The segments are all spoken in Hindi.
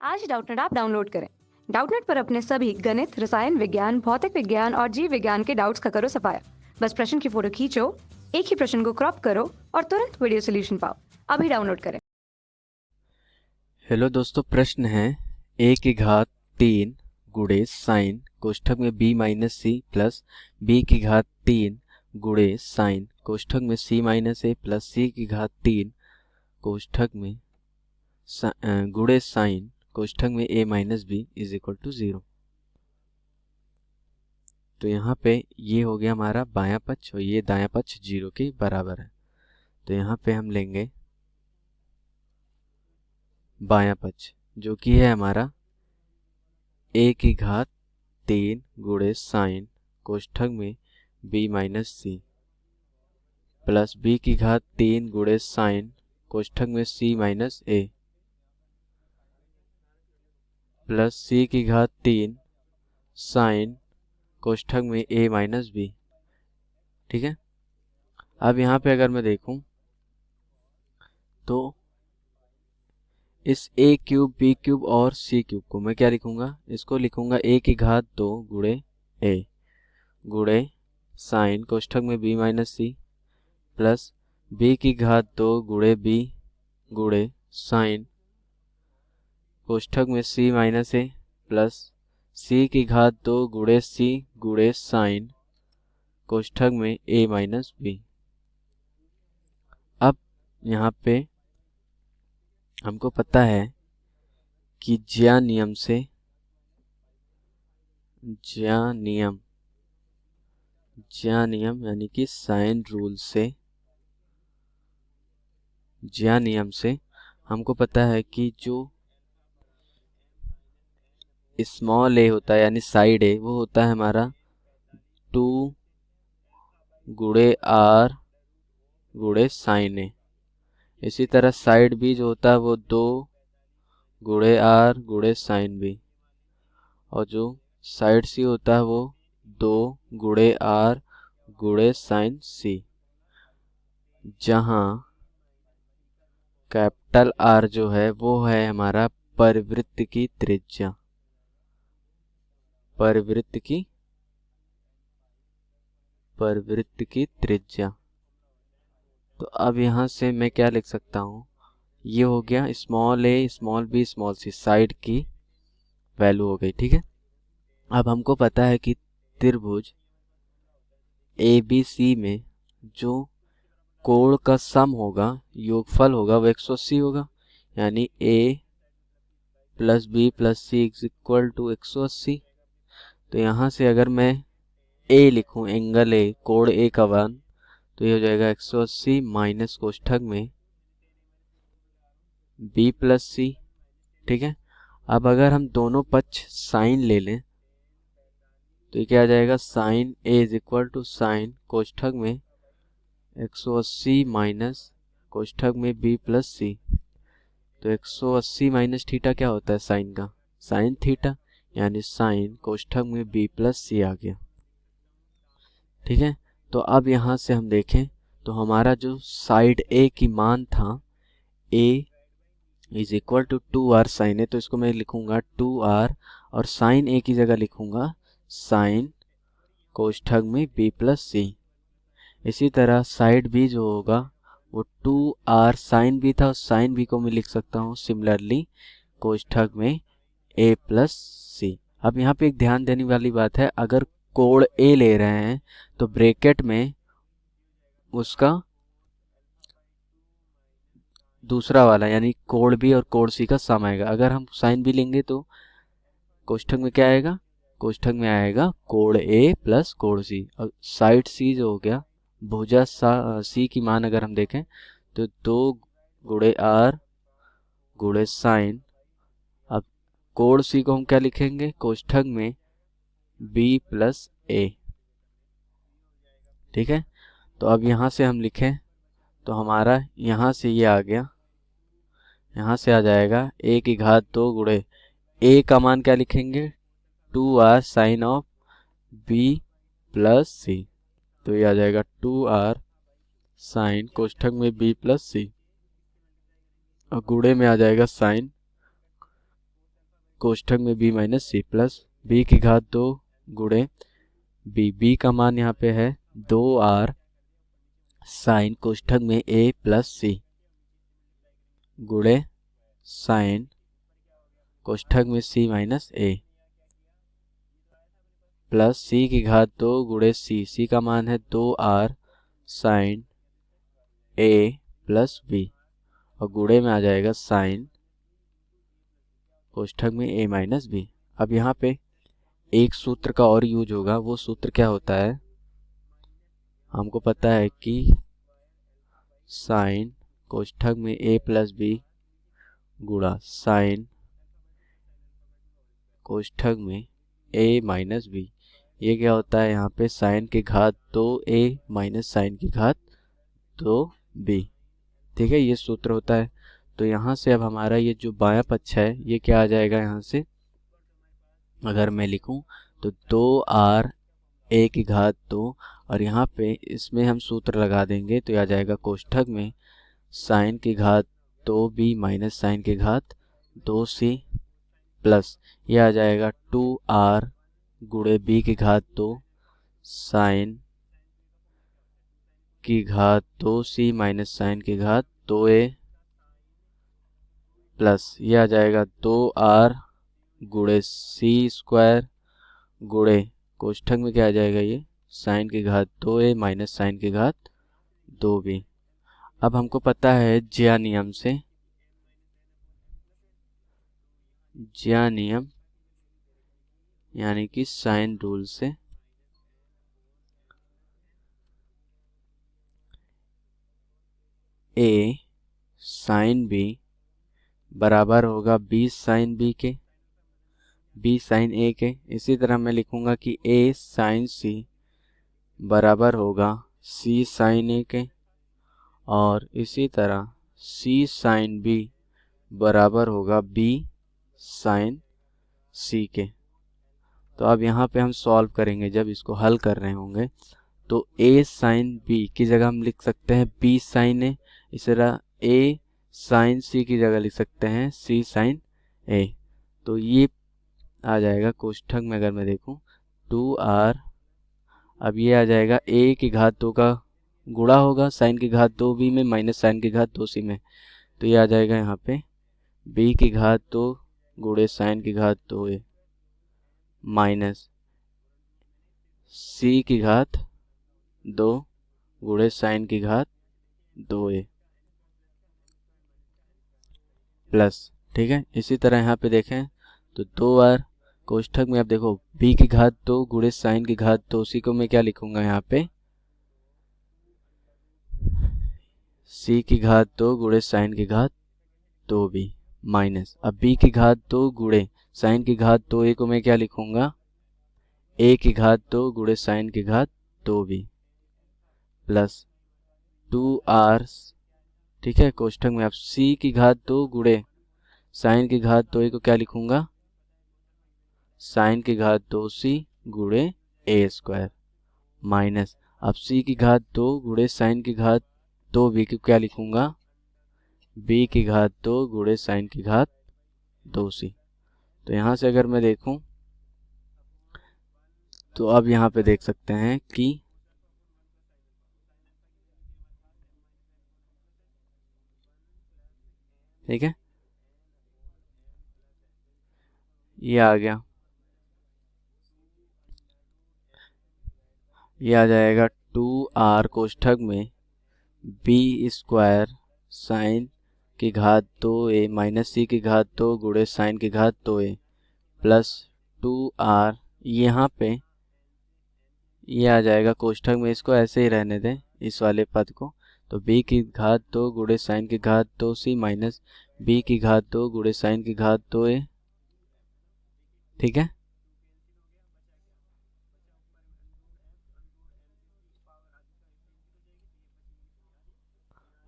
आज डाउटनेट ऐप डाउनलोड करें। डाउटनेट पर अपने सभी गणित, रसायन विज्ञान, भौतिक विज्ञान और जीव विज्ञान के डाउट्स का करो सफाया। बस प्रश्न की फोटो खींचो, एक ही प्रश्न को क्रॉप करो और तुरंत वीडियो सोल्यूशन पाओ। अभी डाउनलोड करें। हेलो दोस्तों, प्रश्न है a की घात 3 गुणे साइन कोष्ठक में b minus C plus b की घात 3 गुणे साइन कोष्ठक में c minus A plus c की घात 3 कोष्ठक में गुणे साइन कोष्ठक में a minus B is equal to 0। तो यहाँ पे ये हो गया हमारा बायां पक्ष और ये दायां पक्ष 0 के बराबर है। तो यहाँ पे हम लेंगे बायां पक्ष जो कि है हमारा a की घात 3 गुणे साइन कोष्ठक में b minus C plus b की घात 3 गुणे साइन कोष्ठक में c minus A plus c की घात 3 साइन कोष्ठक में a माइनस बी। ठीक है, अब यहाँ पे अगर मैं देखूं तो इस a क्यूब b क्यूब और c क्यूब को मैं क्या लिखूंगा, इसको लिखूंगा a की घात 2 गुणे a गुणे साइन कोष्ठक में b minus C plus b की घात 2 गुणे b गुणे साइन कोष्ठक में c minus A plus c की घात 2 गुणे c गुणे साइन कोष्ठक में a माइनस बी। अब यहाँ पे हमको पता है कि ज्या नियम यानी कि साइन रूल से ज्या नियम से हमको पता है कि जो स्मॉल ए होता है यानी साइड ए वो होता है हमारा 2 गुणे आर गुणे साइन ए। इसी तरह साइड बी जो होता है वो 2 गुणे आर गुणे साइन बी और जो साइड सी होता है वो 2 गुणे आर गुणे साइन सी, जहां कैपिटल आर जो है वो है हमारा परिवृत्त की त्रिज्या। परिवृत्त की त्रिज्या। तो अब यहां से मैं क्या लिख सकता हूं, ये हो गया स्मॉल ए small B small C side की वैल्यू हो गई। ठीक है, अब हमको पता है कि त्रिभुज ABC में जो कोण का सम होगा, योगफल होगा, वो 180 होगा, यानी A plus B plus C is equal to 180। तो यहाँ से अगर मैं A लिखूं, एंगल A कोण A का मान, तो ये हो जाएगा 180 माइनस कोष्ठक में B प्लस सी। ठीक है, अब अगर हम दोनों पक्ष साइन ले लें तो ये क्या आ जाएगा, sine A is equal to sine कोष्ठक में 180 माइनस कोष्ठक में B प्लस सी। तो 180 माइनस थीटा क्या होता है साइन का, साइन थीटा, यानी साइन कोष्ठक में B प्लस सी आ गया। ठीक है, तो अब यहां से हम देखें तो हमारा जो साइड A की मान था A is equal to 2r sine A, तो इसको मैं लिखूंगा 2r और साइन A की जगह लिखूंगा साइन कोष्ठक में B प्लस सी। इसी तरह साइड B जो होगा वो 2r साइन B था, और साइन B को मैं लिख सकता हूँ सिमिलरली कोष्ठक में A प्लस सी। अब यहाँ पे एक ध्यान देने वाली बात है, अगर कोण A ले रहे हैं तो ब्रैकेट में उसका दूसरा वाला यानी कोण B और कोण C का सम आएगा। अगर हम साइन B लेंगे तो कोष्ठक में क्या आएगा, कोष्ठक में आएगा कोण A प्लस कोण C। और साइड C जो हो गया, भुजा C की मान अगर हम देखें तो 2 गुणे R गुणे साइन, अब कोण C को हम क्या लिखेंगे, कोष्ठक में B प्लस A। ठीक है, तो अब यहां से हम लिखें तो हमारा यहां से ये आ गया, यहां से आ जाएगा A की घात 2 गुणे A का मान क्या लिखेंगे, 2r sine of B plus C. तो ये आ जाएगा 2r साइन कोष्ठक में B प्लस सी और गुणे में आ जाएगा साइन कोष्ठक में b minus C plus b की घात 2 गुणे b का मान यहाँ पे है 2r साइन कोष्ठक में a प्लस सी गुणे साइन कोष्ठक में c minus a plus c की घात 2 गुणे c का मान है 2r sign a plus b और गुणे में आ जाएगा साइन कोष्ठक में a माइनस b। अब यहाँ पे एक सूत्र का और यूज होगा, वो सूत्र क्या होता है, हमको पता है कि साइन कोष्ठक में a प्लस b गुणा साइन कोष्ठक में a माइनस b। ये क्या होता है, यहाँ पे साइन की घात 2a माइनस साइन की घात 2b। ठीक है, ये सूत्र होता है। तो यहाँ से अब हमारा ये जो बायां पक्ष है ये क्या आ जाएगा, यहाँ से अगर मैं लिखूं तो 2r a की घात 2 और यहाँ पे इसमें हम सूत्र लगा देंगे तो ये आ जाएगा कोष्ठक में साइन की घात 2b माइनस साइन की घात 2c प्लस ये आ जाएगा 2r गुणे b की घात 2 साइन की घात 2c माइनस साइन की घात 2a प्लस ये आ जाएगा 2r गुणे c स्क्वायर गुणे कोष्ठक में क्या आ जाएगा, ये साइन की घात 2a माइनस साइन की घात 2b। अब हमको पता है ज्या नियम से, ज्या नियम यानी कि साइन रूल से a साइन b बराबर होगा b साइन b के, b साइन a के। इसी तरह मैं लिखूंगा कि a साइन c बराबर होगा c साइन a के और इसी तरह c साइन b बराबर होगा b साइन c के। तो अब यहाँ पे हम सॉल्व करेंगे, जब इसको हल कर रहे होंगे तो a साइन b की जगह हम लिख सकते हैं b साइन a, इसी तरह a साइन c की जगह लिख सकते हैं c साइन a। तो ये आ जाएगा कोष्ठक में, अगर मैं देखूं 2r, अब ये आ जाएगा a की घात 2 का गुणा होगा साइन की घात 2b में माइनस साइन की घात 2c में, तो ये आ जाएगा यहाँ पे b की घात 2 गुणे साइन की घात 2a माइनस c की घात 2 गुणे साइन की घात 2a प्लस। ठीक है, इसी तरह यहाँ पे देखें तो 2r कोष्ठक में, अब देखो b की घात 2 गुणे साइन की घात 2, उसी को मैं क्या लिखूंगा यहाँ पे c की घात 2 गुणे साइन की घात 2b माइनस, अब b की घात 2 गुणे साइन की घात 2a को मैं क्या लिखूंगा a की घात 2 गुणे साइन की घात 2b प्लस 2r। ठीक है, कोष्ठक में अब c की घात 2 गुणे साइन की घात 2a को क्या लिखूंगा साइन की घात 2c गुणे a स्क्वायर माइनस, अब c की घात 2 गुणे साइन की घात 2b को क्या लिखूंगा b की घात 2 गुणे साइन की घात 2c। तो यहाँ से अगर मैं देखूं तो अब यहाँ पे देख सकते हैं कि ठीक है, ये आ गया, ये आ जाएगा 2r कोष्ठक में b स्क्वायर साइन की घात 2a माइनस c की घात 2 गुणे साइन की घात 2a प्लस 2r, यहाँ पे ये आ जाएगा कोष्ठक में, इसको ऐसे ही रहने दें इस वाले पद को, तो b की घात 2 गुणे साइन की घात 2c माइनस b की घात 2 गुणे साइन की घात 2a। ठीक है,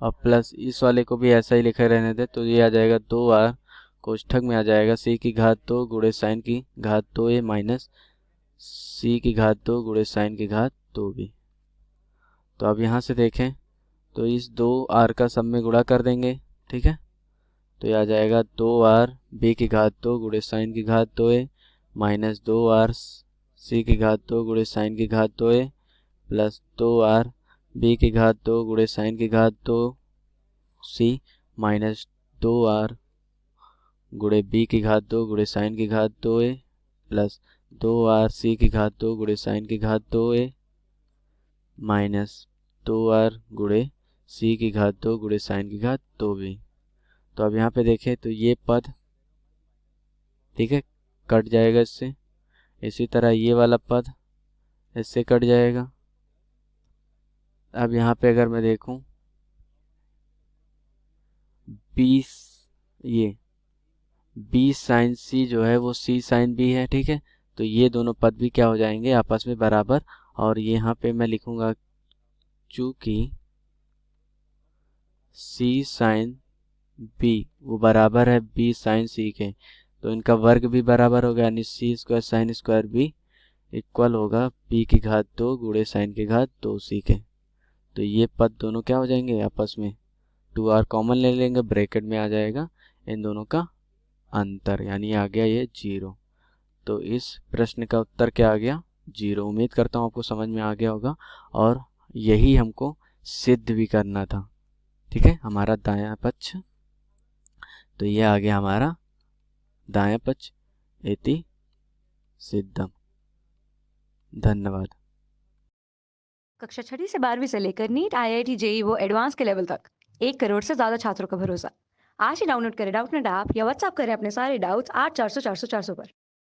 और प्लस इस वाले को भी ऐसा ही लिखे रहने दे, तो ये आ जाएगा 2r कोष्ठक में आ जाएगा c की घात 2 गुणे साइन की घात 2a माइनस c की घात 2 गुणे साइन की घात 2b। तो अब यहाँ से देखें तो इस 2r का सब में गुणा कर देंगे। ठीक है, तो ये आ जाएगा 2r b की घात 2 गुणे साइन की घात 2a माइनस 2r c की घात 2 गुणे साइन की घात 2a प्लस 2r b की घात 2 गुणे साइन की घात 2c माइनस 2r गुणे b की घात 2 गुणे साइन की घात 2a प्लस 2r c की घात 2 गुणे साइन की घात 2a माइनस 2r गुणे c की घात 2 गुणे साइन की घात 2b। तो अब यहाँ पे देखें तो ये पद ठीक है कट जाएगा इससे, इसी तरह ये वाला पद इससे कट जाएगा। अब यहाँ पे अगर मैं देखूं 20 ये b साइन c जो है वो c साइन b है, ठीक है। तो ये दोनों पद भी क्या हो जाएंगे आपस में बराबर, और यहाँ पे मैं लिखूंगा चूंकि c साइन b वो बराबर है b साइन c के, तो इनका वर्ग भी बराबर होगा, यानी c square sine square b equal होगा b की घात 2 गुणे साइन की घात 2c के। तो ये पद दोनों क्या हो जाएंगे आपस में 2r कॉमन ले लेंगे, ब्रैकेट में आ जाएगा इन दोनों का अंतर, यानी आ गया ये 0। तो इस प्रश्न का उत्तर क्या आ गया 0। उम्मीद करता हूँ आपको समझ में आ गया होगा, और यही हमको सिद्ध भी करना था, ठीक है, हमारा दायां पक्ष। तो ये आ गया हमारा दायां पक्ष इति सिद्धम। धन्यवाद। कक्षा 6ठी से 12वीं से लेकर नीट, IIT, JEE वो एडवांस के लेवल तक 1 करोड़ से ज्यादा छात्रों का भरोसा। आज ही डाउनलोड करें डाउटनेट ऐप या व्हाट्सएप करें अपने सारे डाउट्स 8400 400 400 पर।